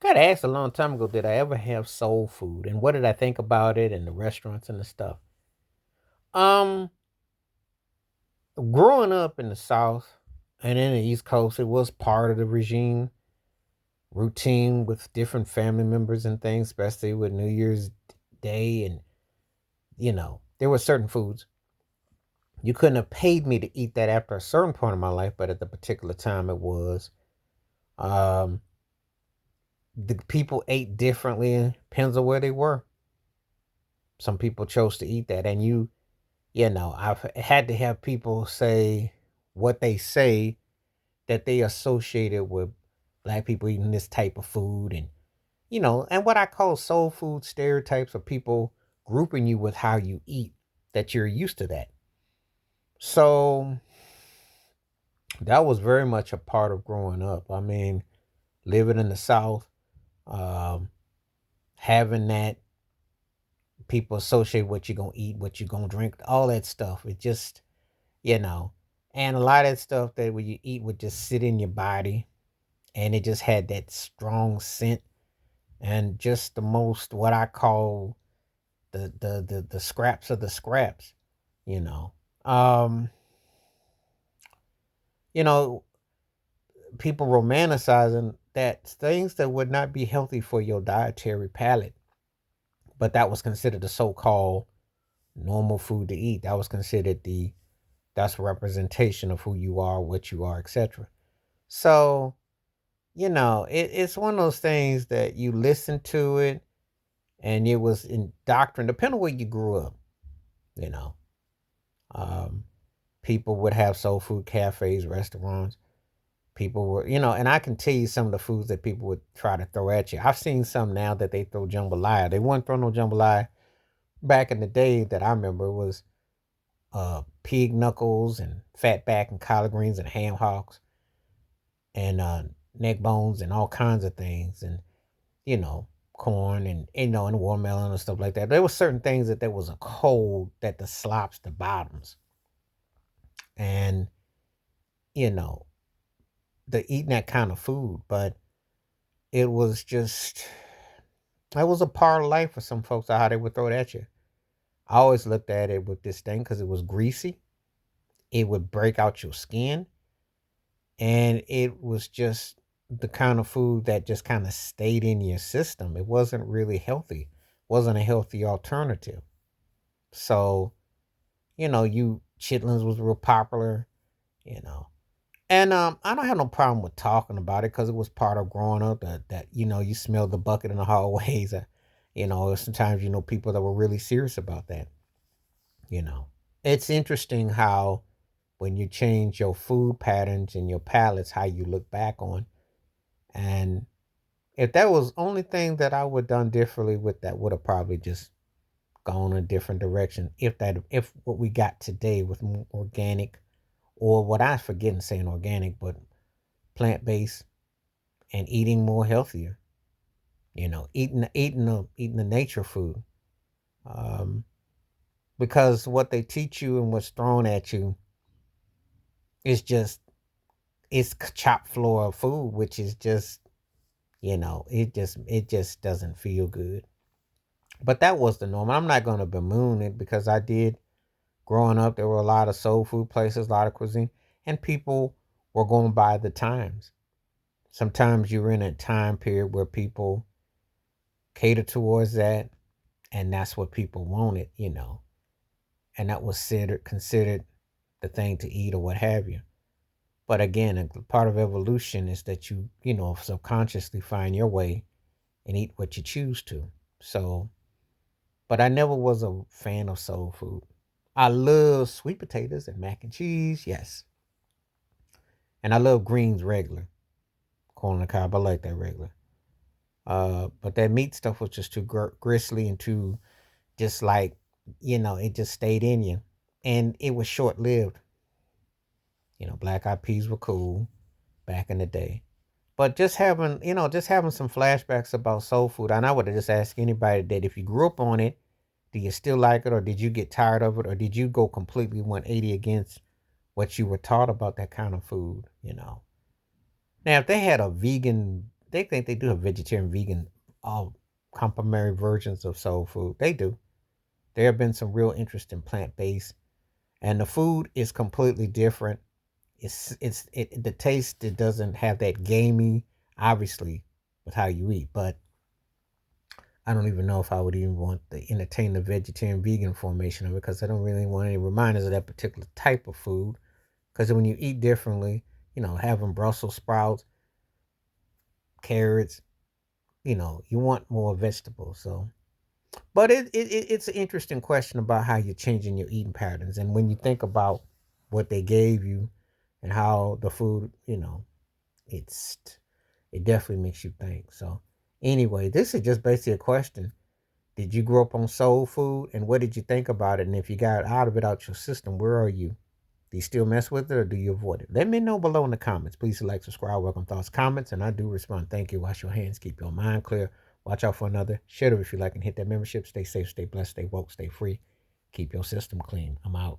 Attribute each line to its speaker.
Speaker 1: Got asked a long time ago, did I ever have soul food? And what did I think about it and the restaurants and the stuff? Um, Growing up in the South and in the East Coast, it was part of the regime routine with different family members and things, especially with New Year's Day. And, there were certain foods. You couldn't have paid me to eat that after a certain point of my life, but at the particular time it was. Um, the people ate differently, depends on where they were. Some people chose to eat that, and I've had to have people say what they say that they associated with black people eating this type of food, and what I call soul food stereotypes of people grouping you with how you eat, that you're used to that. So that was very much a part of growing up. I mean, living in the South, um, having that people associate what you're gonna eat, what you're gonna drink, all that stuff. It just you know. And a lot of that stuff that when you eat would just sit in your body, and it just had that strong scent and just the most what I call the scraps of the scraps, you know. Um, you know, People romanticizing that things that would not be healthy for your dietary palate, but that was considered the so-called normal food to eat. That was considered that's representation of who you are, what you are, etc. So it's one of those things that you listen to it and it was indoctrined, depending on where you grew up, you know. Um, People would have soul food cafes, restaurants. People were, and I can tell you some of the foods that people would try to throw at you. I've seen some now that they throw jambalaya. They wouldn't throw no jambalaya back in the day that I remember. It was pig knuckles and fat back and collard greens and ham hocks and neck bones and all kinds of things. And you know, corn and and watermelon and stuff like that. There were certain things that there was a cold that the slops, the bottoms, and you know, the eating that kind of food. But it was just it was a part of life for some folks how they would throw it at you. I always looked at it with this thing because it was greasy. It would break out your skin, and it was just the kind of food that just kind of stayed in your system. It wasn't really healthy. Wasn't a healthy alternative. So you chitlins was real popular, you know. And I don't have no problem with talking about it because it was part of growing up that you smell the bucket in the hallways. Sometimes people that were really serious about that. You know, it's interesting how when you change your food patterns and your palates, how you look back on. And if that was only thing that I would done differently with that, would have probably just gone a different direction. If what we got today with more organic, or what I forget saying organic, but plant based and eating more healthier. Eating the nature food. Um, because what they teach you and what's thrown at you is just it's chopped floor of food, which is just it just doesn't feel good. But that was the norm. I'm not going to bemoan it because I did growing up. There were a lot of soul food places, a lot of cuisine, and people were going by the times. Sometimes you're in a time period where people cater towards that, and that's what people wanted, and that was considered the thing to eat or what have you. But again, a part of evolution is that you subconsciously find your way and eat what you choose to. So, but I never was a fan of soul food. I love sweet potatoes and mac and cheese, yes, and I love greens regular, corn on the cob. I like that regular. But that meat stuff was just too gristly and too just like it just stayed in you, and it was short lived. Black eyed peas were cool back in the day, but just having some flashbacks about soul food, and I would have just asked anybody that if you grew up on it, do you still like it, or did you get tired of it, or did you go completely 180 against what you were taught about that kind of food? Now, if they had a vegan they think they do have vegetarian, vegan, complementary versions of soul food. They do. There have been some real interest in plant based, and the food is completely different. The taste, it doesn't have that gamey, obviously, with how you eat. But I don't even know if I would even want to entertain the vegetarian vegan formation of it, because I don't really want any reminders of that particular type of food. Because when you eat differently, having Brussels sprouts, carrots, you want more vegetables. So, but it's an interesting question about how you're changing your eating patterns. And when you think about what they gave you and how the food, it's it definitely makes you think. So anyway, this is just basically a question. Did you grow up on soul food, and what did you think about it? And if you got out your system, where are you? Do you still mess with it, or do you avoid it? Let me know below in the comments. Please like, subscribe, welcome thoughts, comments, and I do respond. Thank you. Wash your hands, keep your mind clear. Watch out for another. Share it if you like, and hit that membership. Stay safe, stay blessed, stay woke, stay free. Keep your system clean. I'm out.